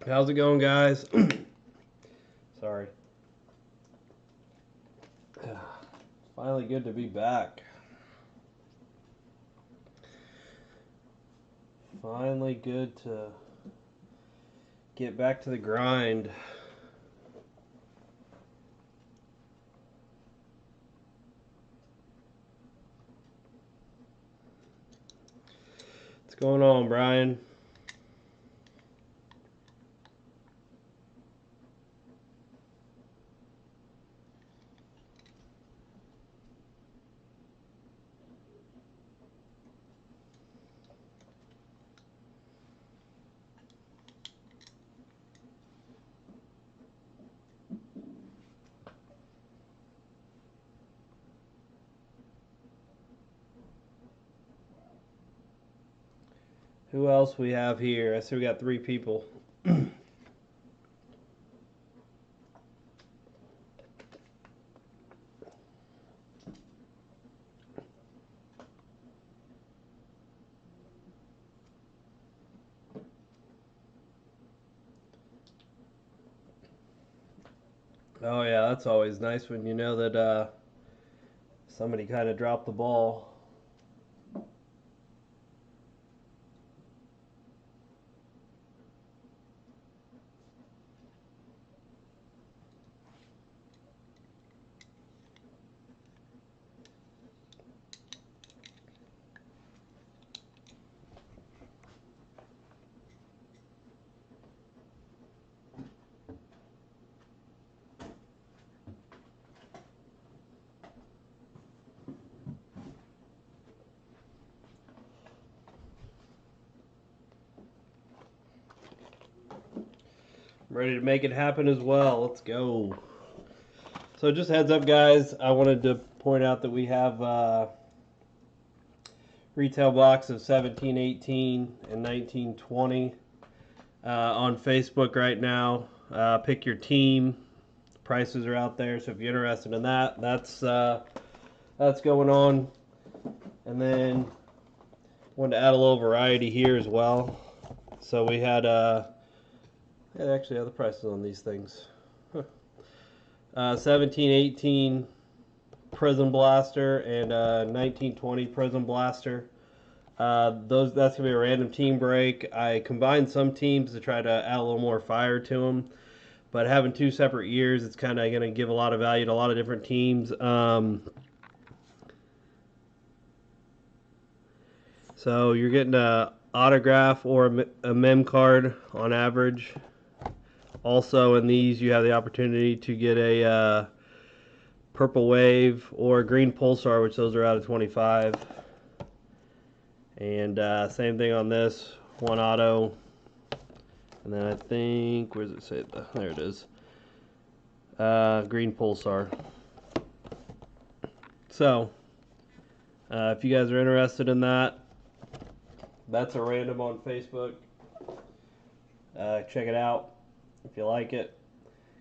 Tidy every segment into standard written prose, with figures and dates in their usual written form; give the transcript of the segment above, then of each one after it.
How's it going, guys? Sorry. Finally good to be back. Finally good to get back to the grind. What's going on, Brian? Who else we have here? I see we got 3 people. Oh yeah, that's always nice when you know that somebody kind of dropped the ball. I'm ready to make it happen as well. Let's go. So just heads up, guys. I wanted to point out that we have retail box of 1718 and 1920 on Facebook right now. Pick your team. Prices are out there, so if you're interested in that, that's going on. And then wanted to add a little variety here as well. So we had actually have the prices on these things. 1718 Prism Blaster and 1920 Prism Blaster. That's gonna be a random team break. I combined some teams to try to add a little more fire to them, but having 2 separate years, it's kind of gonna give a lot of value to a lot of different teams. So you're getting a autograph or a mem card on average. Also in these, you have the opportunity to get a purple wave or a green pulsar, which those are out of 25. And same thing on this, 1 auto. And then I think, where does it say? There it is. Green pulsar. So, if you guys are interested in that, that's a random on Facebook. Check it out. If you like it,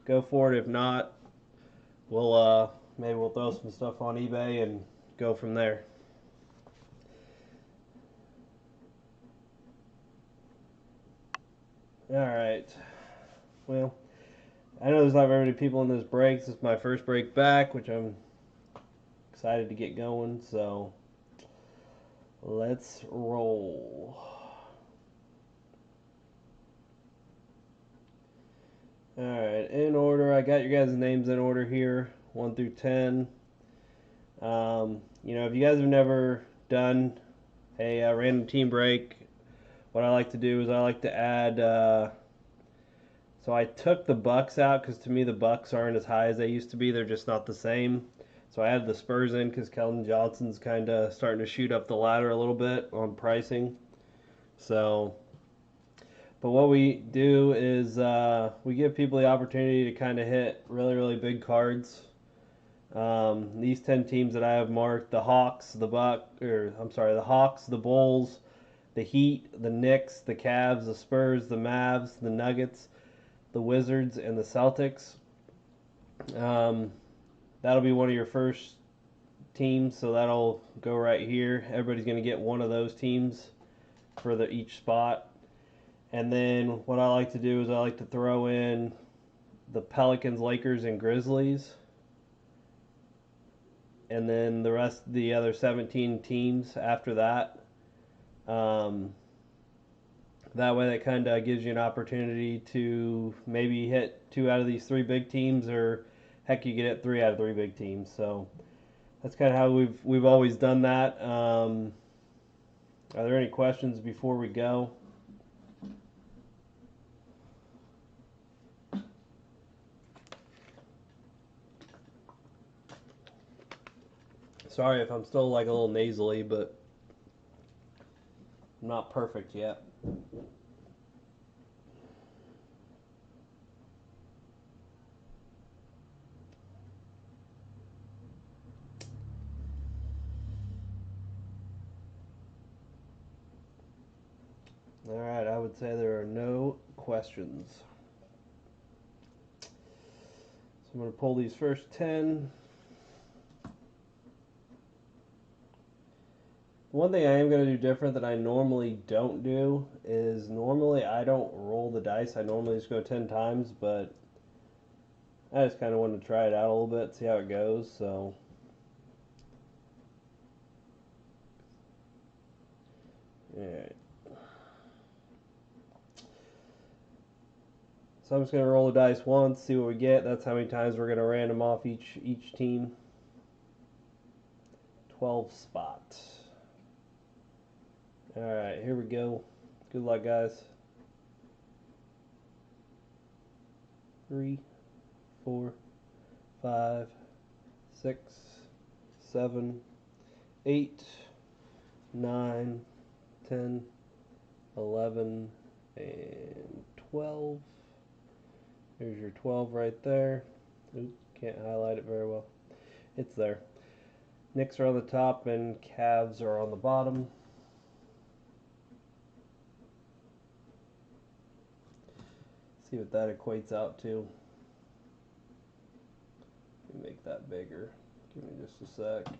go for it. If not, maybe we'll throw some stuff on eBay and go from there. Alright. Well, I know there's not very many people in this break. This is my first break back, which I'm excited to get going. So, let's roll. Alright, in order, I got your guys' names in order here, 1 through 10. If you guys have never done a random team break, what I like to do is I like to add, so I took the Bucks out because to me the Bucks aren't as high as they used to be. They're just not the same. So I added the Spurs in because Keldon Johnson's kind of starting to shoot up the ladder a little bit on pricing. So, but what we do is we give people the opportunity to kind of hit really, really big cards. These 10 teams that I have marked: the Hawks, the Hawks, the Bulls, the Heat, the Knicks, the Cavs, the Spurs, the Mavs, the Nuggets, the Wizards, and the Celtics. That'll be one of your first teams, so that'll go right here. Everybody's going to get one of those teams for each spot. And then what I like to do is I like to throw in the Pelicans, Lakers, and Grizzlies. And then the other 17 teams after that. Um, that way, that kind of gives you an opportunity to maybe hit 2 out of these 3 big teams, or heck, you get it 3 out of 3 big teams. So that's kind of how we've always done that. Are there any questions before we go? Sorry if I'm still like a little nasally, but I'm not perfect yet. All right, I would say there are no questions. So I'm going to pull these first 10. One thing I am going to do different that I normally don't do is normally I don't roll the dice. I normally just go 10 times, but I just kind of want to try it out a little bit, see how it goes. So alright. So I'm just going to roll the dice once, see what we get. That's how many times we're going to random off each team. 12 spot. Alright, here we go. Good luck, guys. 3, 4, 5, 6, 7, 8, 9, 10, 11, and 12. There's your 12 right there. Oops, can't highlight it very well. It's there. Knicks are on the top and Cavs are on the bottom. See what that equates out to. Let me make that bigger. Give me just a sec.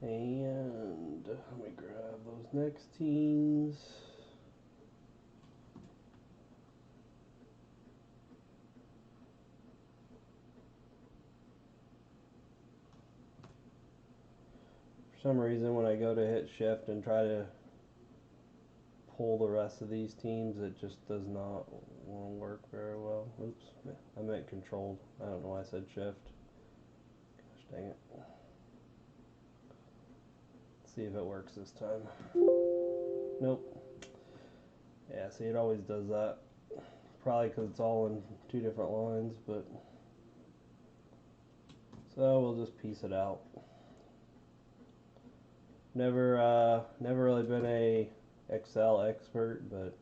And let me grab those next teams. For some reason, when I go to hit shift and try to pull the rest of these teams, it just does not want to work very well. Oops, I meant controlled. I don't know why I said shift. Gosh dang it. Let's see if it works this time. Nope. Yeah, see, it always does that. Probably because it's all in 2 different lines, but so we'll just piece it out. Never really been a Excel expert, but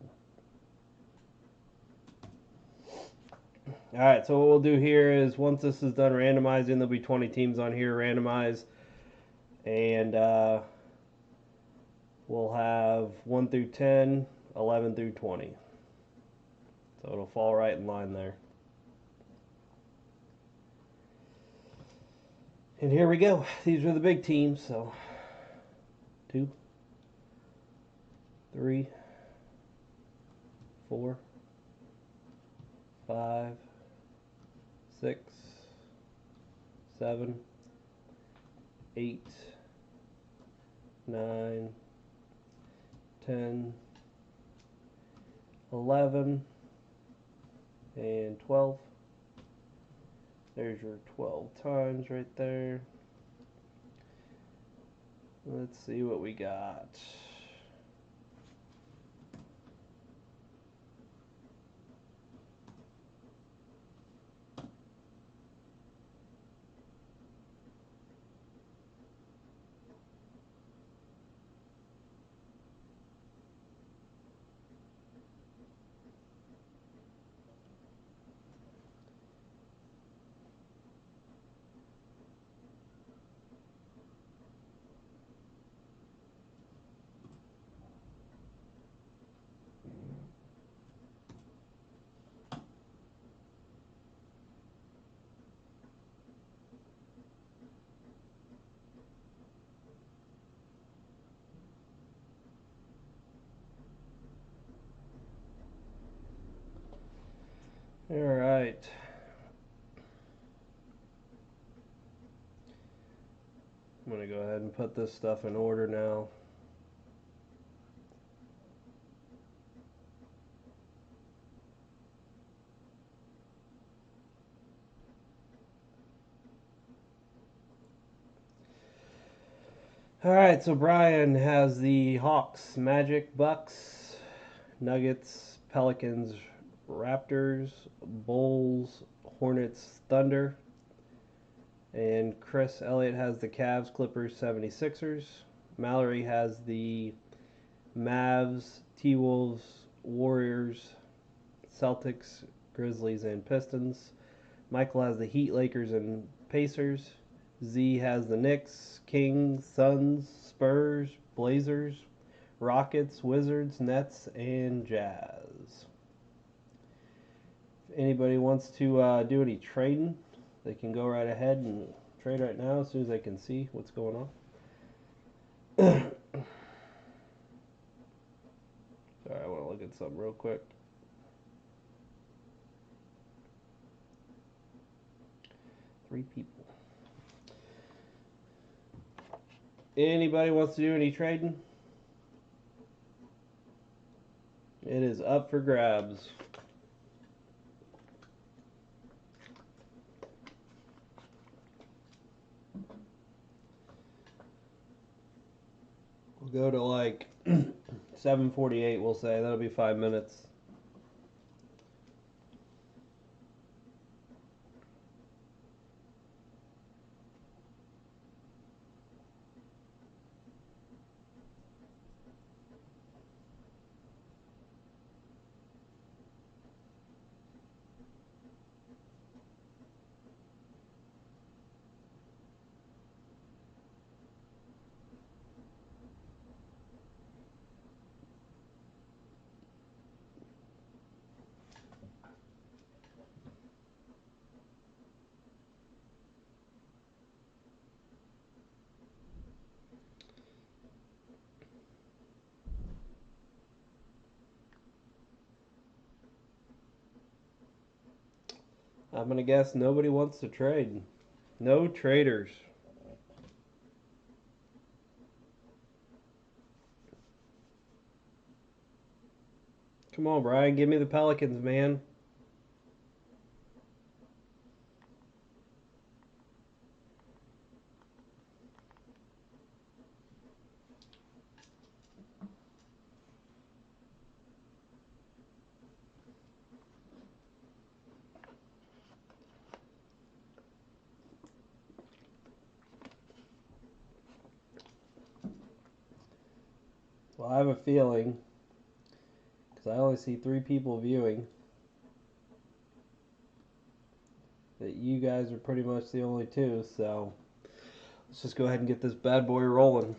all right. So what we'll do here is once this is done randomizing, there'll be 20 teams on here randomized, and we'll have 1 through 10, 11 through 20. So it'll fall right in line there. And here we go. These are the big teams. So 2, 3, 4, 5, 6, 7, 8, 9, 10, 11, and 12. There's your 12 times right there. Let's see what we got. right. I'm going to go ahead and put this stuff in order now. Alright, so Brian has the Hawks, Magic, Bucks, Nuggets, Pelicans, Raptors, Bulls, Hornets, Thunder. And Chris Elliott has the Cavs, Clippers, 76ers. Mallory has the Mavs, T-Wolves, Warriors, Celtics, Grizzlies, and Pistons. Michael has the Heat, Lakers, and Pacers. Z has the Knicks, Kings, Suns, Spurs, Blazers, Rockets, Wizards, Nets, and Jazz. If anybody wants to do any trading, they can go right ahead and trade right now as soon as they can see what's going on. Sorry, I want to look at something real quick. Three people. Anybody wants to do any trading? It is up for grabs. We'll go to like 7:48, we'll say. That'll be 5 minutes. I'm going to guess nobody wants to trade. No traders. Come on, Brian. Give me the Pelicans, man. Well, I have a feeling, because I only see 3 people viewing, that you guys are pretty much the only 2, so let's just go ahead and get this bad boy rolling.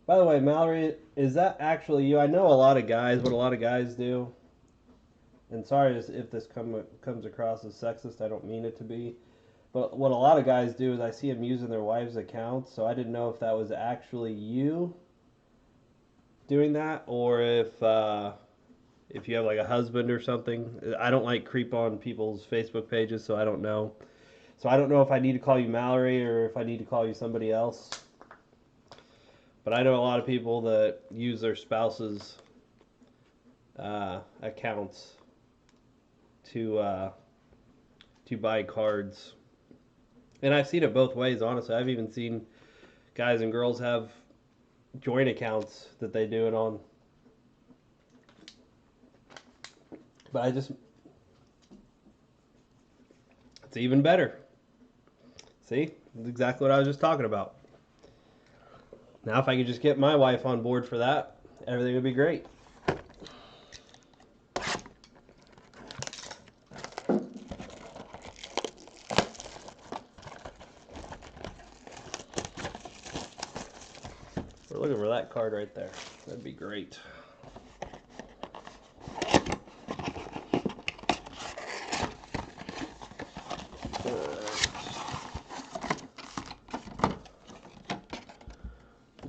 By the way, Mallory, is that actually you? I know a lot of guys, what a lot of guys do, and sorry if this comes across as sexist, I don't mean it to be, but what a lot of guys do is I see them using their wives' accounts, so I didn't know if that was actually you doing that, or if you have like a husband or something. I don't like creep on people's Facebook pages, so I don't know. So I don't know if I need to call you Mallory or if I need to call you somebody else. But I know a lot of people that use their spouse's accounts to buy cards. And I've seen it both ways, honestly. I've even seen guys and girls have joint accounts that they do it on. But it's even better. See? That's exactly what I was just talking about. Now, if I could just get my wife on board for that, everything would be great. We're looking for that card right there. That'd be great.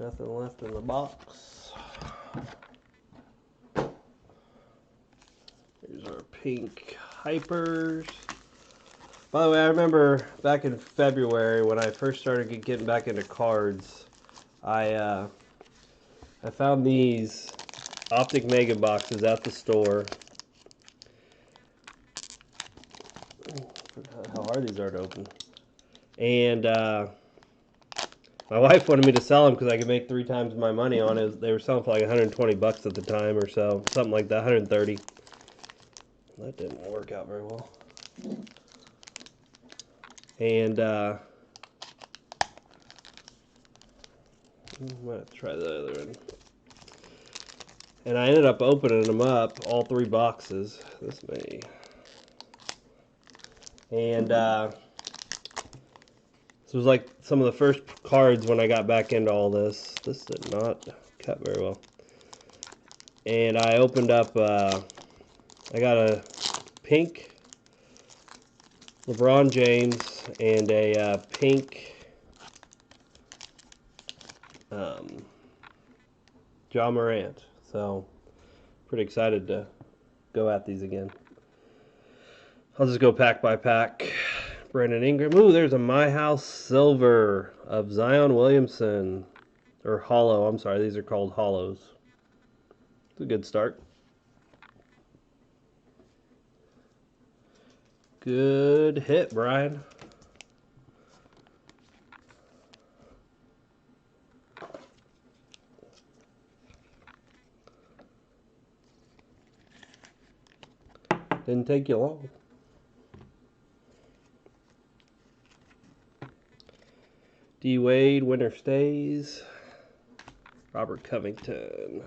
Nothing left in the box. Here's our pink hypers. By the way, I remember back in February when I first started getting back into cards, I found these Optic Mega boxes at the store. How hard these are to open. And my wife wanted me to sell them because I could make 3 times my money on it. They were selling for like 120 bucks at the time or so, something like that, 130. That didn't work out very well. And I'm gonna try the other one. And I ended up opening them up, all 3 boxes. This many. And this was like some of the first cards when I got back into all this. This did not cut very well. And I opened up, I got a pink LeBron James and a pink John Morant. So, pretty excited to go at these again. I'll just go pack by pack. Brandon Ingram. Ooh, there's a My House Silver of Zion Williamson. Or Hollow. I'm sorry, these are called Hollows. It's a good start. Good hit, Brian. Didn't take you long. D. Wade, winner stays. Robert Covington.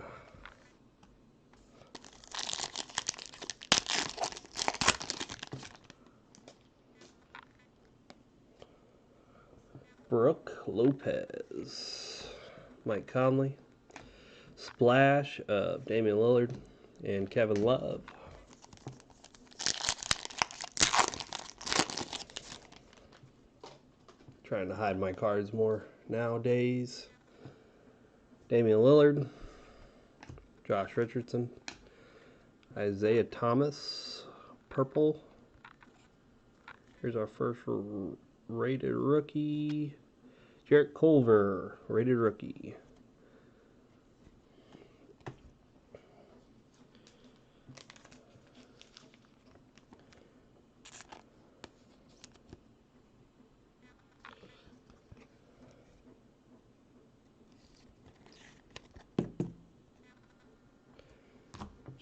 Brooke Lopez. Mike Conley. Splash of Damian Lillard and Kevin Love. Trying to hide my cards more nowadays. Damian Lillard, Josh Richardson, Isaiah Thomas, purple. Here's our first rated rookie, Jarrett Culver, rated rookie.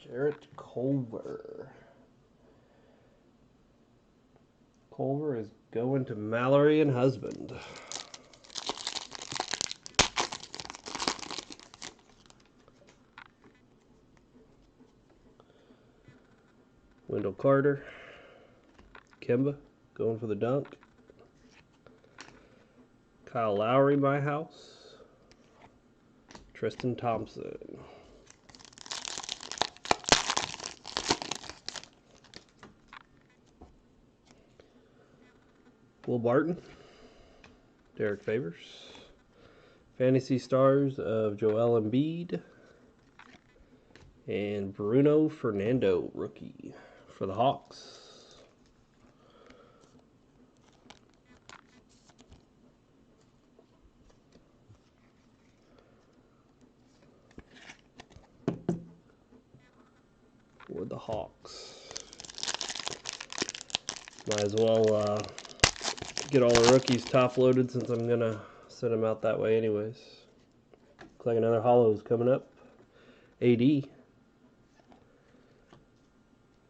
Jarrett Culver. Culver is going to Mallory and Husband. Wendell Carter. Kemba going for the dunk. Kyle Lowry, My House. Tristan Thompson. Will Barton, Derek Favors, Fantasy Stars of Joel Embiid, and Bruno Fernando, rookie for the Hawks. For the Hawks. Might as well get all the rookies top loaded since I'm gonna send them out that way anyways. Looks like another Hollow's coming up. AD.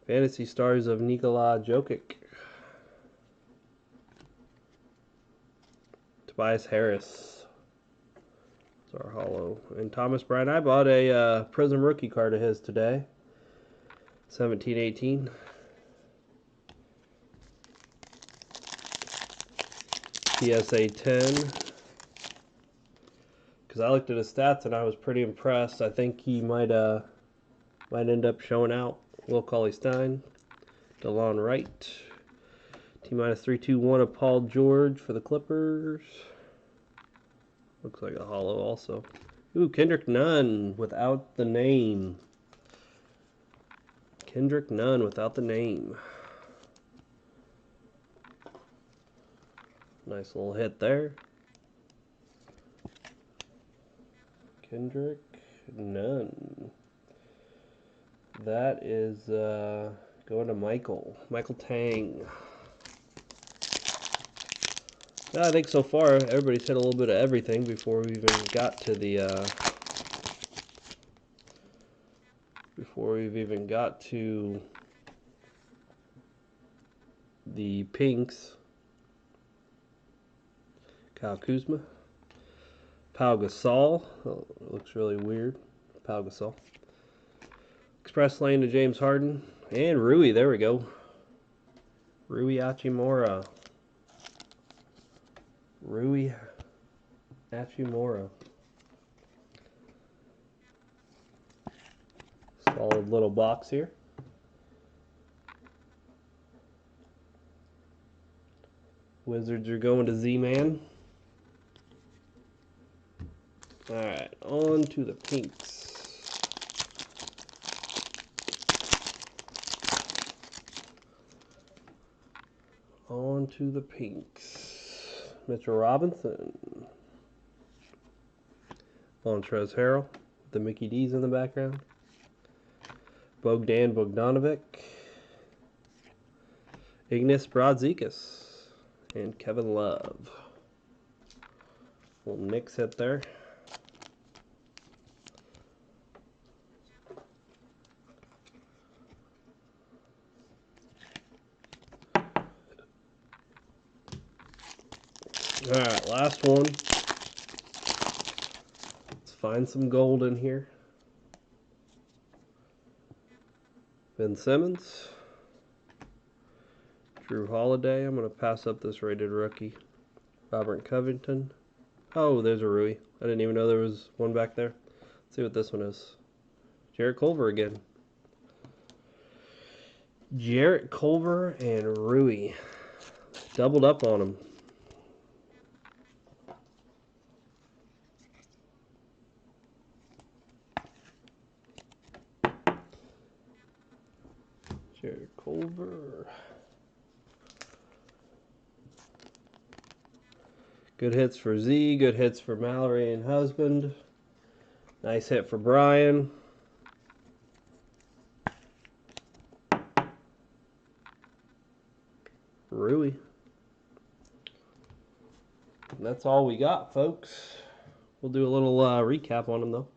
Fantasy Stars of Nikola Jokic. Tobias Harris. It's our Hollow. And Thomas Bryant. I bought a Prism rookie card of his today. 17-18. PSA 10, because I looked at his stats and I was pretty impressed. I think he might end up showing out. Will Cauley-Stein, DeLon Wright, T-minus 3-2-1 of Paul George for the Clippers. Looks like a hollow also. Ooh, Kendrick Nunn without the name. Kendrick Nunn without the name. Nice little hit there. Kendrick Nunn. That is going to Michael. Michael Tang. Yeah, I think so far everybody's hit a little bit of everything before we even got to the before we've even got to the pinks. Kyle Kuzma. Pau Gasol. Oh, it looks really weird. Pau Gasol. Express lane to James Harden. And Rui, there we go. Rui Hachimura. Rui Hachimura. Solid little box here. Wizards are going to Z-Man. Alright, on to the pinks. On to the pinks. Mitchell Robinson. Montrezl Harrell. The Mickey D's in the background. Bogdan Bogdanovic. Ignas Brazdeikis. And Kevin Love. Little Knicks hit there. Alright, last one. Let's find some gold in here. Ben Simmons. Drew Holiday. I'm going to pass up this rated rookie. Robert Covington. Oh, there's a Rui. I didn't even know there was one back there. Let's see what this one is. Jarrett Culver again. Jarrett Culver and Rui. Doubled up on him. Jarrett Culver. Good hits for Z, good hits for Mallory and Husband. Nice hit for Brian. Rui. And that's all we got, folks. We'll do a little recap on them, though.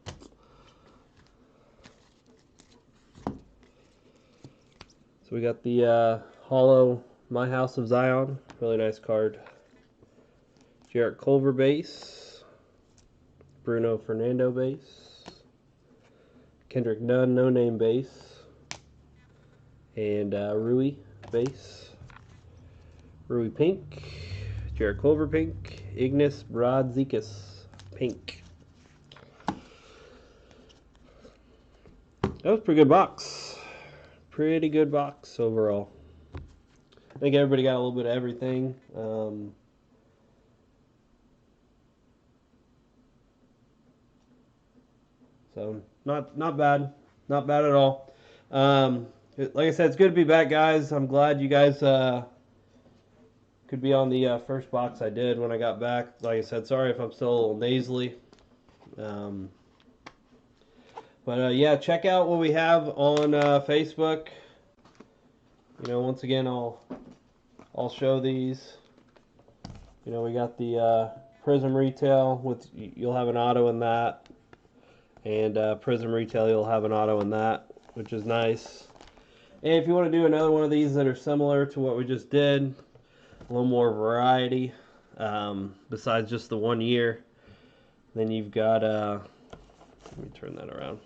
So we got the Hollow My House of Zion. Really nice card. Jarrett Culver base. Bruno Fernando base. Kendrick Nunn no name base. And Rui base. Rui pink. Jarrett Culver pink. Ignas Brazdeikis pink. That was a pretty good box. Pretty good box overall. I think everybody got a little bit of everything. So not bad, not bad at all. Like I said, it's good to be back, guys. I'm glad you guys could be on the first box I did when I got back. Like I said, sorry if I'm still a little nasally. But yeah, check out what we have on Facebook. You know, once again, I'll show these. You know, we got the Prism Retail with you'll have an auto in that, and Prism Retail you'll have an auto in that, which is nice. And if you want to do another one of these that are similar to what we just did, a little more variety, besides just the 1 year, then you've got let me turn that around.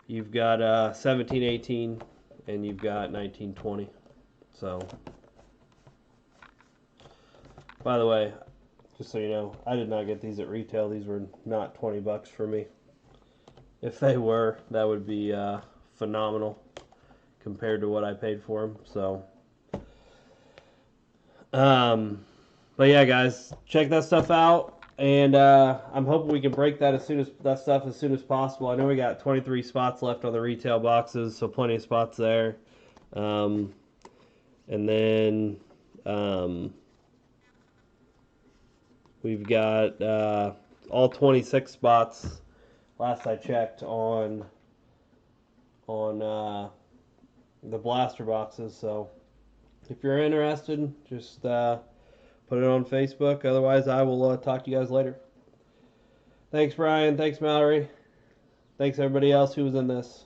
You've got 17-18 and you've got 19-20. So, by the way, just so you know, I did not get these at retail. These were not 20 bucks for me. If they were, that would be phenomenal compared to what I paid for them. So, but yeah, guys, check that stuff out. And I'm hoping we can break that stuff as soon as possible. I know we got 23 spots left on the retail boxes, so plenty of spots there. Um, and then we've got all 26 spots. Last I checked on the blaster boxes. So if you're interested, just put it on Facebook. Otherwise, I will talk to you guys later. Thanks, Brian. Thanks, Mallory. Thanks, everybody else who was in this.